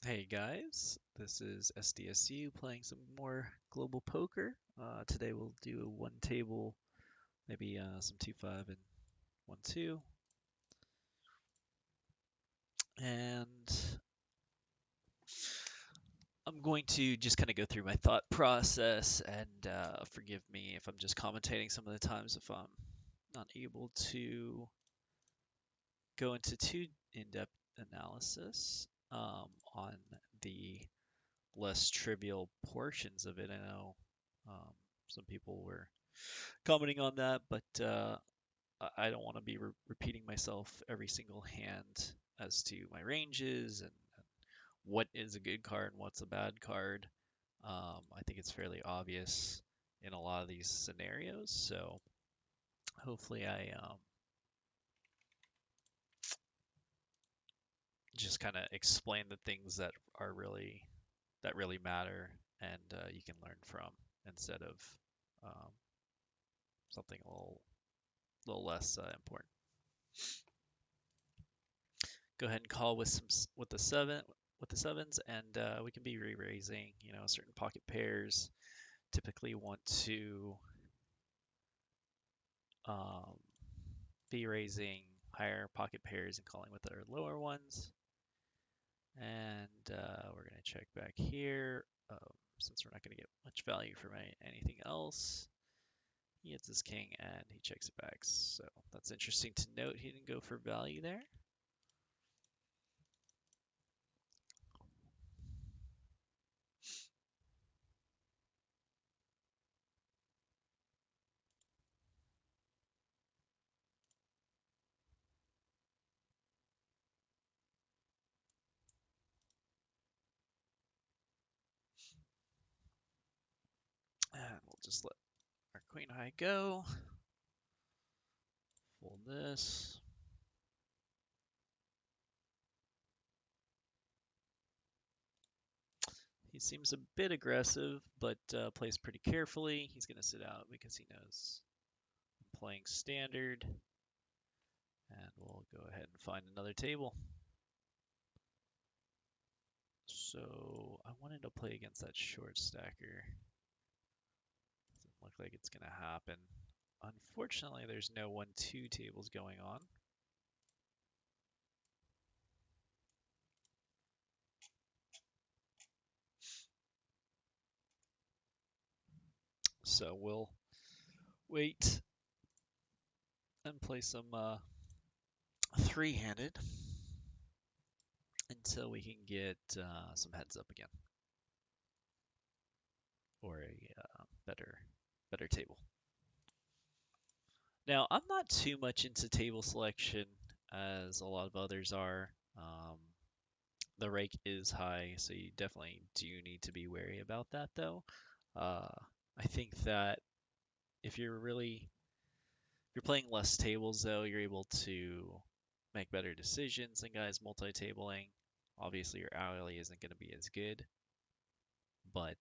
Hey guys, this is SDSU playing some more global poker. Today we'll do one table, maybe some 2-5 and 1-2. And I'm going to just kind of go through my thought process and forgive me if I'm just commentating some of the times if I'm not able to go into too in-depth analysis on the less trivial portions of it. I know some people were commenting on that, but I don't want to be repeating myself every single hand as to my ranges and what is a good card and what's a bad card. I think it's fairly obvious in a lot of these scenarios, so hopefully I just kind of explain the things that really matter and you can learn from instead of um, something a little less important. Go ahead and call with with the sevens, and we can be re-raising. Certain pocket pairs typically want to um, be raising higher pocket pairs and calling with our lower ones. And we're gonna check back here since we're not gonna get much value from anything else. He hits his king and he checks it back. So that's interesting to note. He didn't go for value there. And we'll just let our queen high go. Fold this. He seems a bit aggressive, but plays pretty carefully. He's going to sit out because he knows I'm playing standard. And we'll go ahead and find another table. So I wanted to play against that short stacker. Doesn't look like it's going to happen. Unfortunately, there's no 1-2 tables going on. So we'll wait and play some three-handed until we can get some heads up again or a better table. Now, I'm not too much into table selection as a lot of others are. The rake is high, so you definitely do need to be wary about that, though. Uh, I think that if you're playing less tables, though, you're able to make better decisions than guys multi-tabling. Obviously, your alley isn't going to be as good, but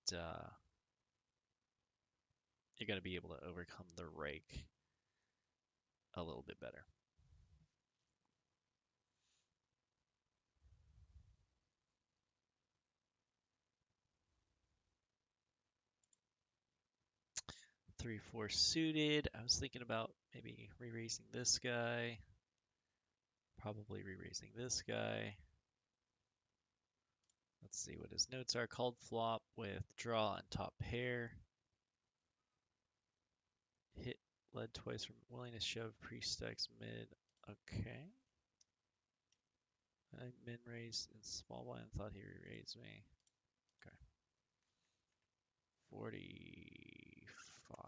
you're going to be able to overcome the rake a little bit better. 3-4 suited. I was thinking about maybe re-raising this guy. Probably re-raising this guy. Let's see what his notes are. Called flop with draw and top pair. Hit led twice from willingness shove pre-stacks mid. Okay. I min raised in small blind and thought he re-raised me. Okay. 45.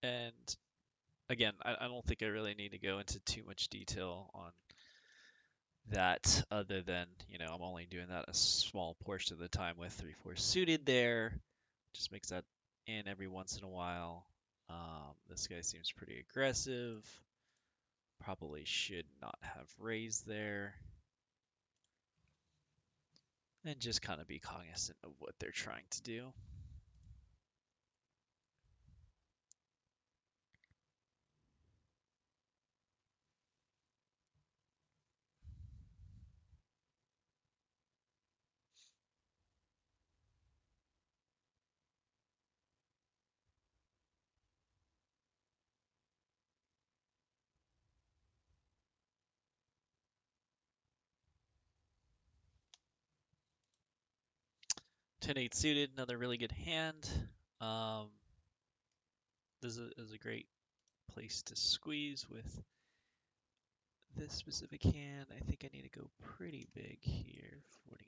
And again, I don't think I really need to go into too much detail on that other than, I'm only doing that a small portion of the time with 3-4 suited there. Just makes that in every once in a while. This guy seems pretty aggressive. Probably should not have raised there. and just kind of be cognizant of what they're trying to do. Ten eight suited, another really good hand. Um, this is a great place to squeeze with this specific hand. I think I need to go pretty big here, 49.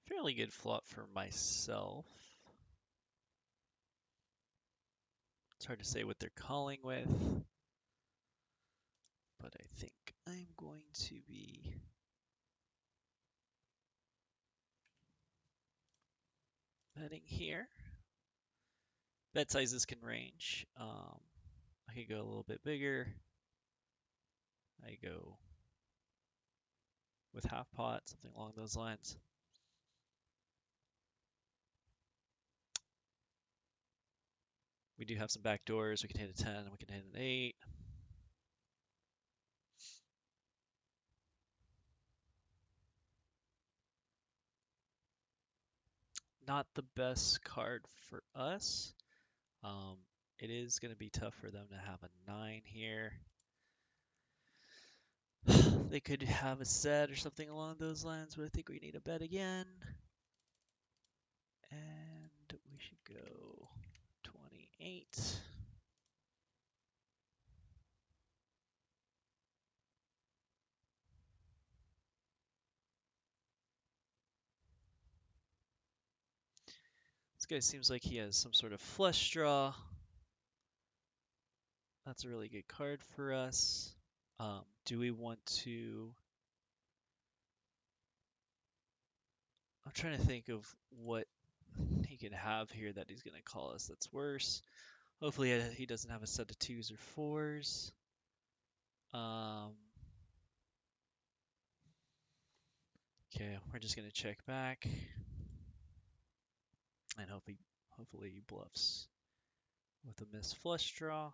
Fairly good flop for myself. It's hard to say what they're calling with, but I think I'm going to be betting here. Bet sizes can range. I could go a little bit bigger. I go with half pot, something along those lines. We do have some back doors. We can hit a 10, we can hit an 8. Not the best card for us. Um, it is going to be tough for them to have a 9 here. They could have a set or something along those lines, but I think we need a bet again. And we should go 28. This guy seems like he has some sort of flush draw. That's a really good card for us. Do we want to... I'm trying to think of what he can have here that he's going to call us that's worse. Hopefully he doesn't have a set of 2s or 4s. Okay, we're just going to check back. And hopefully he bluffs with a missed flush draw.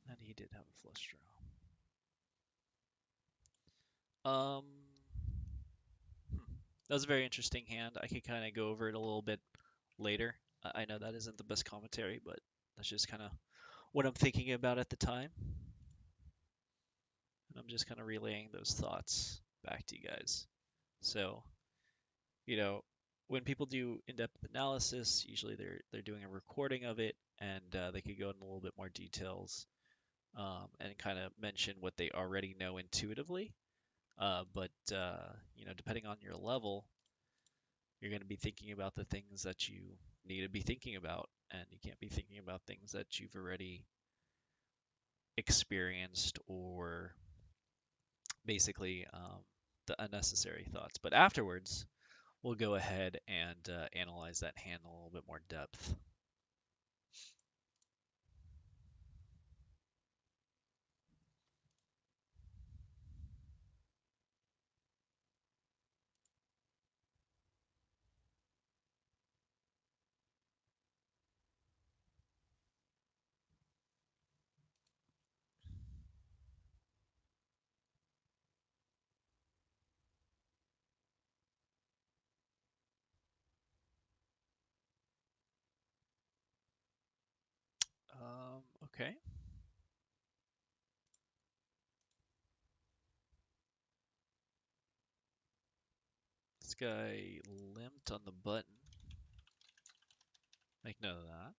And he did have a flush draw. That was a very interesting hand. I could kind of go over it a little bit later. I know that isn't the best commentary, but that's just kind of what I'm thinking about at the time. And I'm just kind of relaying those thoughts back to you guys. So, you know, when people do in-depth analysis, usually they're doing a recording of it, and they could go into a little bit more details and kind of mention what they already know intuitively. But you know, depending on your level, you're going to be thinking about the things that you need to be thinking about, and you can't be thinking about things that you've already experienced or basically the unnecessary thoughts. But afterwards, we'll go ahead and analyze that hand in a little bit more depth. Okay. This guy limped on the button. Make note of that.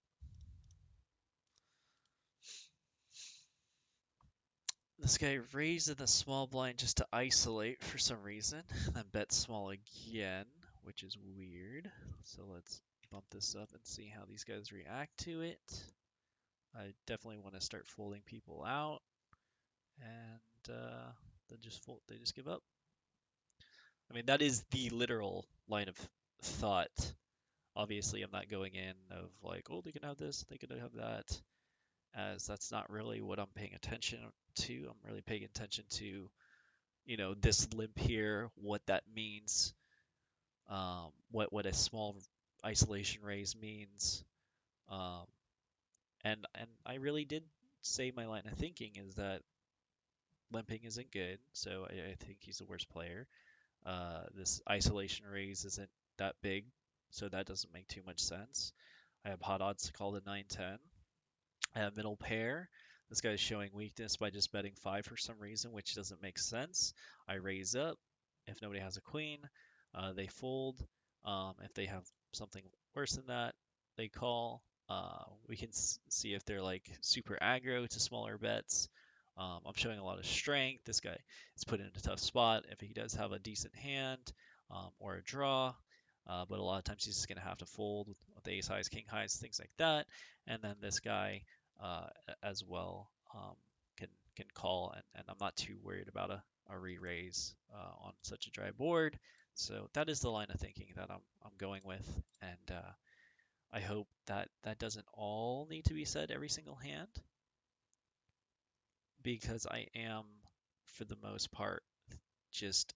This guy raised in the small blind just to isolate for some reason, then bet small again, which is weird. So let's bump this up and see how these guys react to it. I definitely want to start folding people out, and they just give up. I mean, that is the literal line of thought. Obviously, I'm not going in of like, oh, they can have this, they can have that, as that's not really what I'm paying attention to. I'm really paying attention to, this limp here, what that means, what a small isolation raise means, um, and I really did say my line of thinking is that limping isn't good, so I think he's the worst player. This isolation raise isn't that big, so that doesn't make too much sense. I have hot odds to call the 9-10. I have middle pair. This guy's showing weakness by just betting 5 for some reason, which doesn't make sense. I raise up. If nobody has a queen, they fold. If they have something worse than that, they call. We can see if they're like super aggro to smaller bets. I'm showing a lot of strength. This guy is put in a tough spot if he does have a decent hand or a draw. But a lot of times he's just going to have to fold with ace highs, king highs, things like that. And then this guy uh, as well can call, and I'm not too worried about a re-raise on such a dry board. So that is the line of thinking that I'm going with, and I hope that that doesn't all need to be said every single hand, because I am, for the most part, just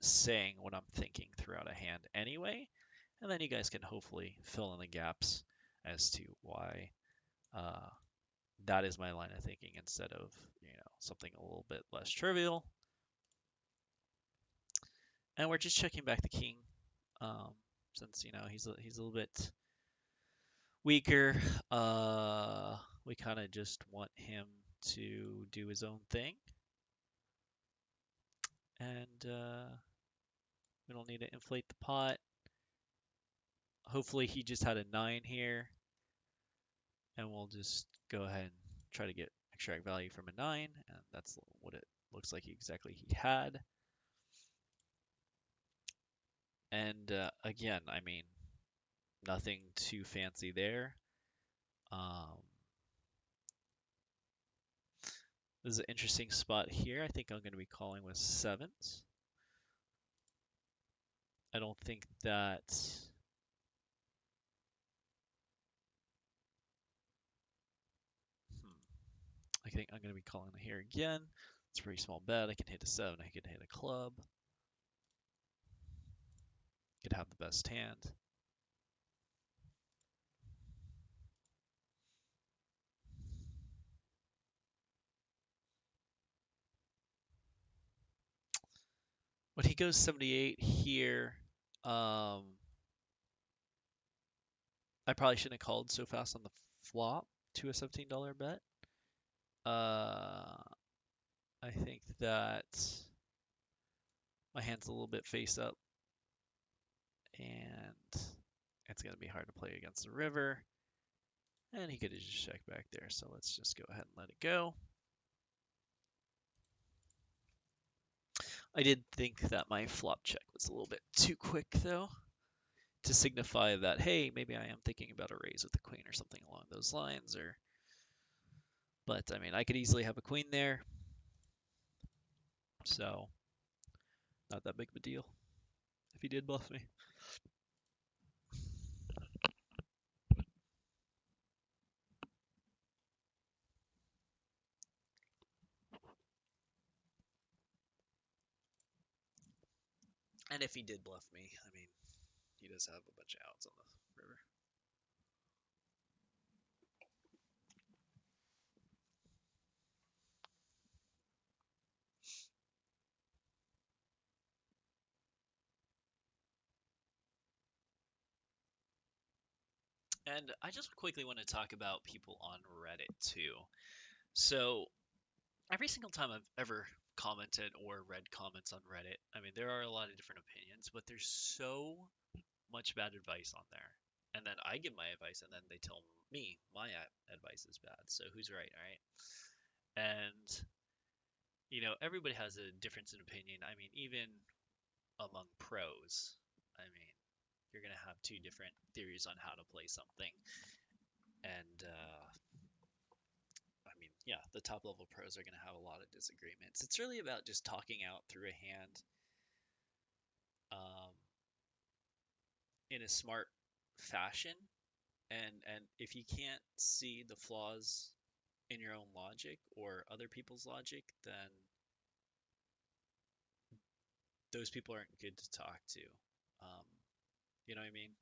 saying what I'm thinking throughout a hand anyway, and then you guys can hopefully fill in the gaps as to why uh, that is my line of thinking instead of something a little bit less trivial. And we're just checking back the king, um, since he's a little bit weaker. We kind of just want him to do his own thing, and we don't need to inflate the pot. Hopefully he just had a 9 here, and we'll just go ahead and try to get extract value from a 9, and that's what it looks like exactly he had. And again, I mean, nothing too fancy there. Um, this is an interesting spot here. I think I'm going to be calling with sevens. I don't think that I think I'm going to be calling here again. It's a pretty small bet. I can hit a 7. I can hit a club. Could have the best hand. When he goes 78 here, I probably shouldn't have called so fast on the flop to a $17 bet. Uh, I think that my hand's a little bit face up, and it's going to be hard to play against the river. And he could have just checked back there, so let's just go ahead and let it go. I did think that my flop check was a little bit too quick, though, to signify that, hey, maybe I am thinking about a raise with the queen or something along those lines. But, I mean, I could easily have a queen there, so not that big of a deal if he did bluff me. And if he did bluff me, I mean, he does have a bunch of outs on the river. And I just quickly want to talk about people on Reddit too. So every single time I've ever commented or read comments on Reddit, I mean, there are a lot of different opinions, but there's so much bad advice on there. And then I give my advice, and then they tell me my advice is bad. So who's right, all right? And everybody has a difference in opinion. I mean, even among pros, I mean, you're gonna have two different theories on how to play something, and yeah, the top level pros are going to have a lot of disagreements. It's really about just talking out through a hand um, in a smart fashion. And if you can't see the flaws in your own logic or other people's logic, then those people aren't good to talk to. Um, you know what I mean?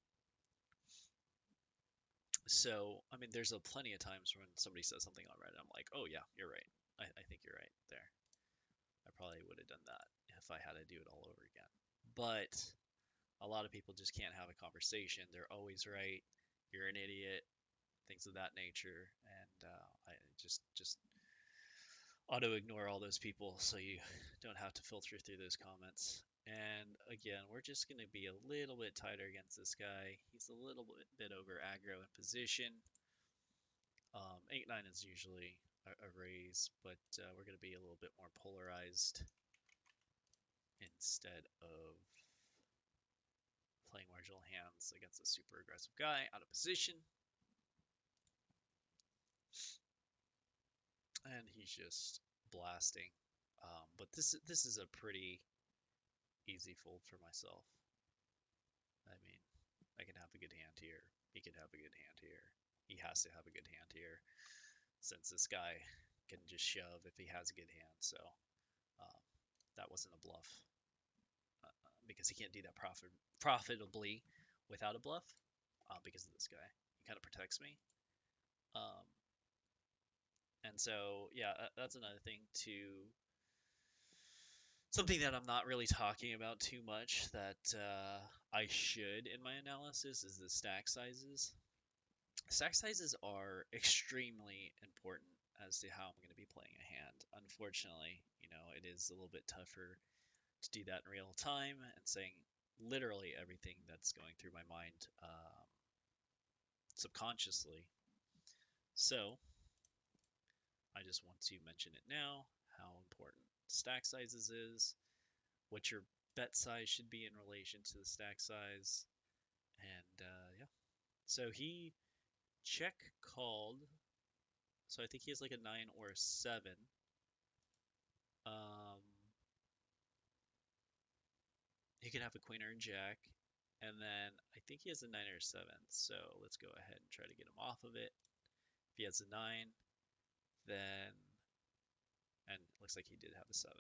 So, I mean, there's a plenty of times when somebody says something on Reddit, I'm like, oh yeah, you're right. I think you're right there. I probably would have done that if I had to do it all over again. But a lot of people just can't have a conversation. They're always right. You're an idiot. Things of that nature. And I just auto ignore all those people so you don't have to filter through those comments. And again, we're just going to be a little bit tighter against this guy. He's a little bit over aggro in position. 8-9 is usually a raise, but we're going to be a little bit more polarized instead of playing marginal hands against a super aggressive guy out of position. And he's just blasting. But this is a pretty easy fold for myself. I mean, I can have a good hand here. He can have a good hand here. He has to have a good hand here, since this guy can just shove if he has a good hand. So um, that wasn't a bluff because he can't do that profitably without a bluff because of this guy. He kind of protects me. Um, and so, yeah, that's another thing to something that I'm not really talking about too much that I should in my analysis is the stack sizes. Stack sizes are extremely important as to how I'm going to be playing a hand. Unfortunately, it is a little bit tougher to do that in real time and saying literally everything that's going through my mind subconsciously. So I just want to mention it now, how important stack sizes is, what your bet size should be in relation to the stack size, and yeah. So he check called. So I think he has like a 9 or a 7. Um, he can have a queen or a jack. And then I think he has a 9 or a 7. So let's go ahead and try to get him off of it. If he has a 9, then, and it looks like he did have a 7.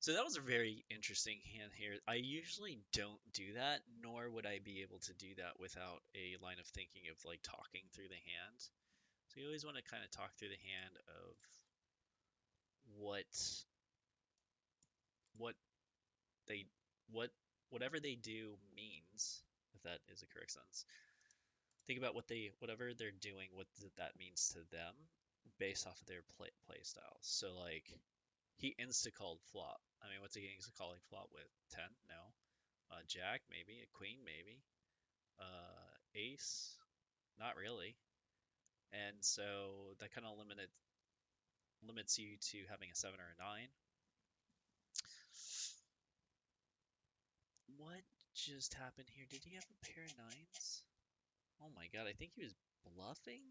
So that was a very interesting hand here. I usually don't do that, nor would I be able to do that without a line of thinking of like talking through the hand. So you always want to kind of talk through the hand of what what they what whatever they do means, if that is a correct sentence. Think about whatever they're doing, what that means to them based off of their play styles. So like he insta called flop. I mean, what's he insta calling flop with? 10? No. Jack maybe, a queen maybe, ace, not really. And so that kind of limits you to having a 7 or a 9. What just happened here? Did he have a pair of 9s? Oh my god, I think he was bluffing,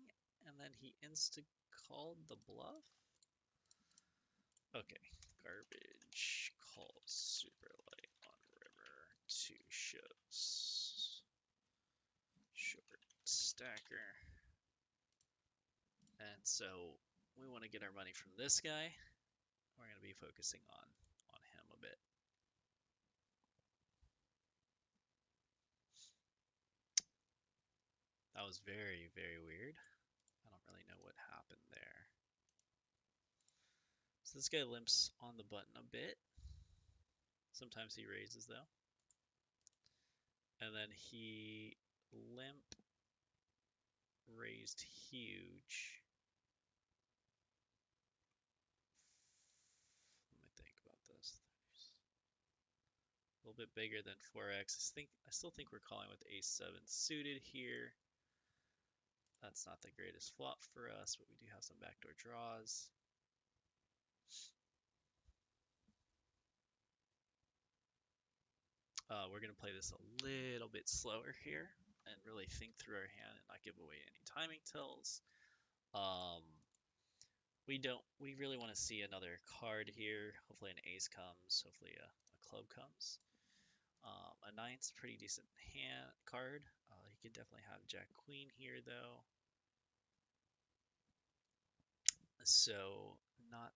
and then he insta-called the bluff? Okay, garbage calls super light on river, 2 shoves, short stacker. And so we want to get our money from this guy. We're going to be focusing on him a bit. That was very, very weird. I don't really know what happened there. So this guy limps on the button a bit. Sometimes he raises though. And then he limp raised huge. Let me think about this. A little bit bigger than 4x. I still think we're calling with ace 7 suited here. That's not the greatest flop for us, but we do have some backdoor draws. We're going to play this a little bit slower here and really think through our hand and not give away any timing tells. we really want to see another card here. Hopefully an ace comes. Hopefully a club comes. A nine's a pretty decent hand card. You can definitely have Jack Queen here though. So not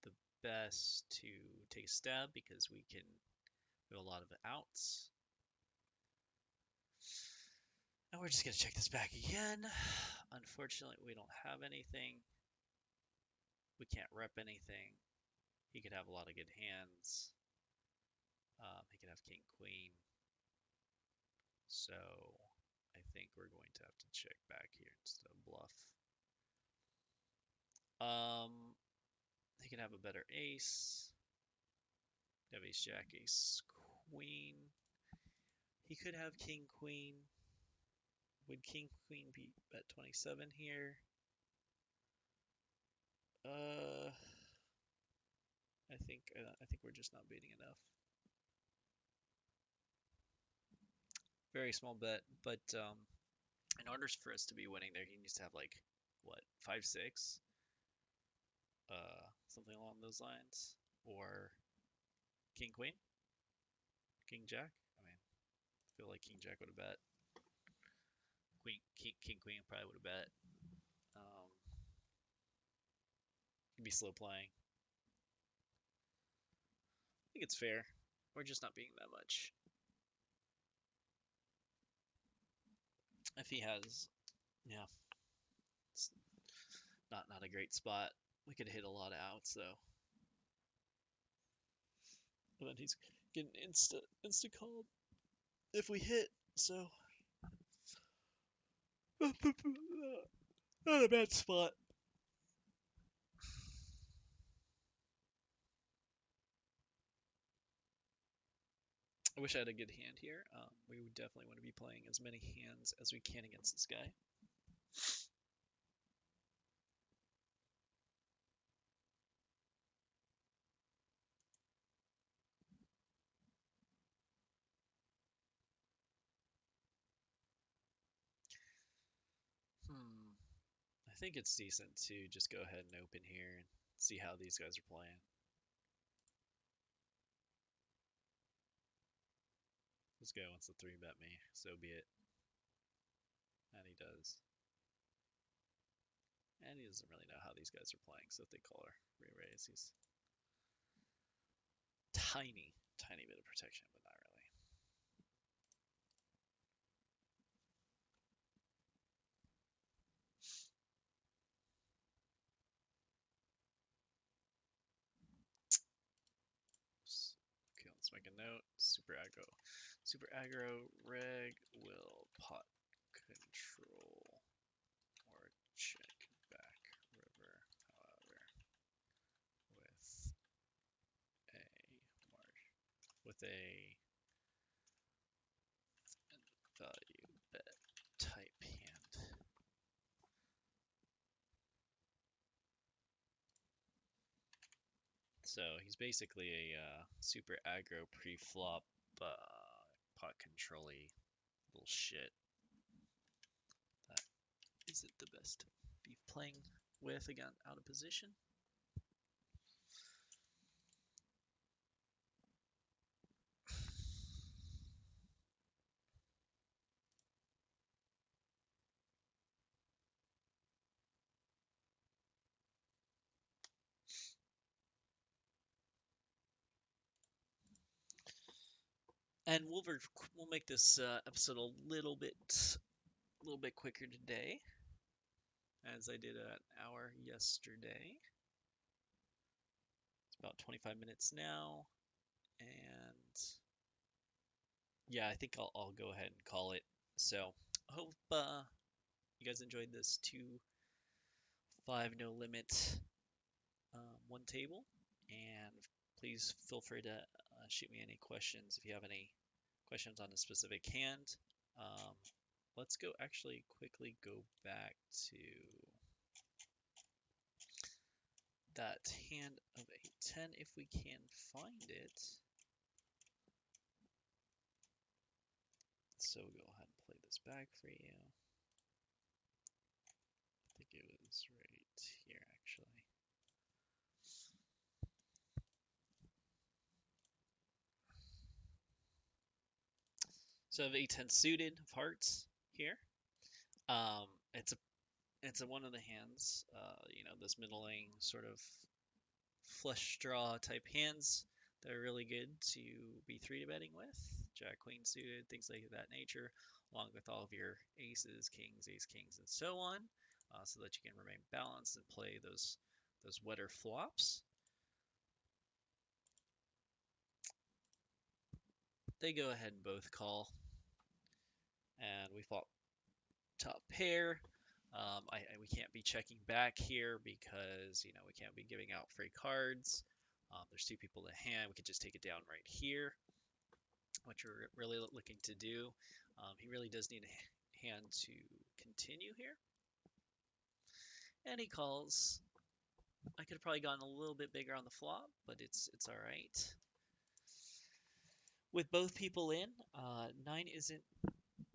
the best to take a stab because we can do a lot of outs. And we're just gonna check this back again. Unfortunately, we don't have anything. We can't rep anything. He could have a lot of good hands. He could have king, queen. So I think we're going to have to check back here instead of bluff. He can have a better ace. Have ace, jack, ace, queen. He could have king, queen. Would king, queen be bet 27 here? I think we're just not beating enough. Very small bet, but in order for us to be winning there, he needs to have like what 5-6, something along those lines, or king queen, king jack. I mean, I feel like king jack would have bet. King queen probably would have bet. He'd be slow playing. I think it's fair. We're just not beating that much. If he has, yeah, it's not a great spot. We could hit a lot of outs though. But then he's getting insta called if we hit. So not a bad spot. I wish I had a good hand here. We would definitely want to be playing as many hands as we can against this guy. I think it's decent to just go ahead and open here and see how these guys are playing. This guy wants to 3-bet me, so be it. And he does. And he doesn't really know how these guys are playing, so if they call or re-raise, he's tiny bit of protection, but not really. Okay, let's make a note. Super aggro reg will pot control or check back river, however, with a value bet type hand. So he's basically a super aggro pre-flop pot control-y little shit. That isn't the best to be playing with again out of position. And we'll make this episode a little bit quicker today, as I did an hour yesterday. It's about 25 minutes now, and yeah, I think I'll go ahead and call it. So hope you guys enjoyed this 2-5 no limit one table, and please feel free to shoot me any questions if you have any questions on a specific hand. Um, let's actually quickly go back to that hand of a 10 if we can find it. So we'll go ahead and play this back for you. I think it was right here actually. So I have a 10 suited of hearts here. Um, it's a one of the hands. Those middling sort of flush draw type hands that are really good to be 3 to betting with. Jack, Queen suited, things like that nature, along with all of your aces, kings, ace, kings, and so on, so that you can remain balanced and play those wetter flops. They go ahead and both call, and we flop top pair. We can't be checking back here because we can't be giving out free cards. There's 2 people to hand. We could just take it down right here, which we're really looking to do. He really does need a hand to continue here, and he calls. I could have probably gone a little bit bigger on the flop, but it's all right. With both people in, 9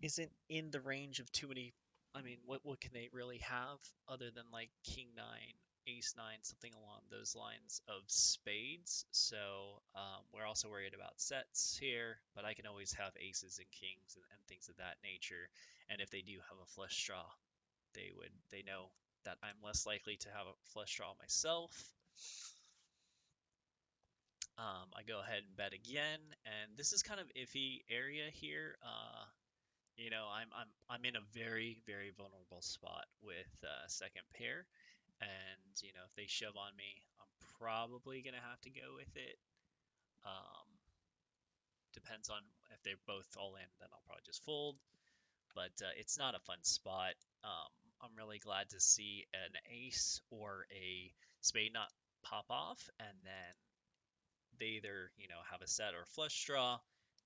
isn't in the range of too many. I mean, what can they really have other than like king 9, ace 9, something along those lines of spades? So we're also worried about sets here, but I can always have aces and kings and things of that nature. And if they do have a flush draw, they know that I'm less likely to have a flush draw myself. I go ahead and bet again, and this is kind of iffy area here. I'm in a very very vulnerable spot with second pair, and if they shove on me, I'm probably gonna have to go with it. Um, Depends on if they're both all in, then I'll probably just fold. But it's not a fun spot. I'm really glad to see an ace or a spade not pop off, and then they either have a set or flush draw,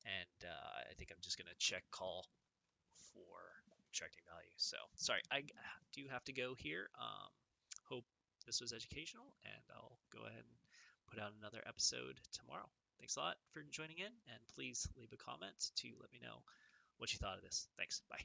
and I think I'm just gonna check call for extracting value. So sorry, I do have to go here. Hope this was educational, and I'll go ahead and put out another episode tomorrow. Thanks a lot for joining in, and please leave a comment to let me know what you thought of this. Thanks. Bye.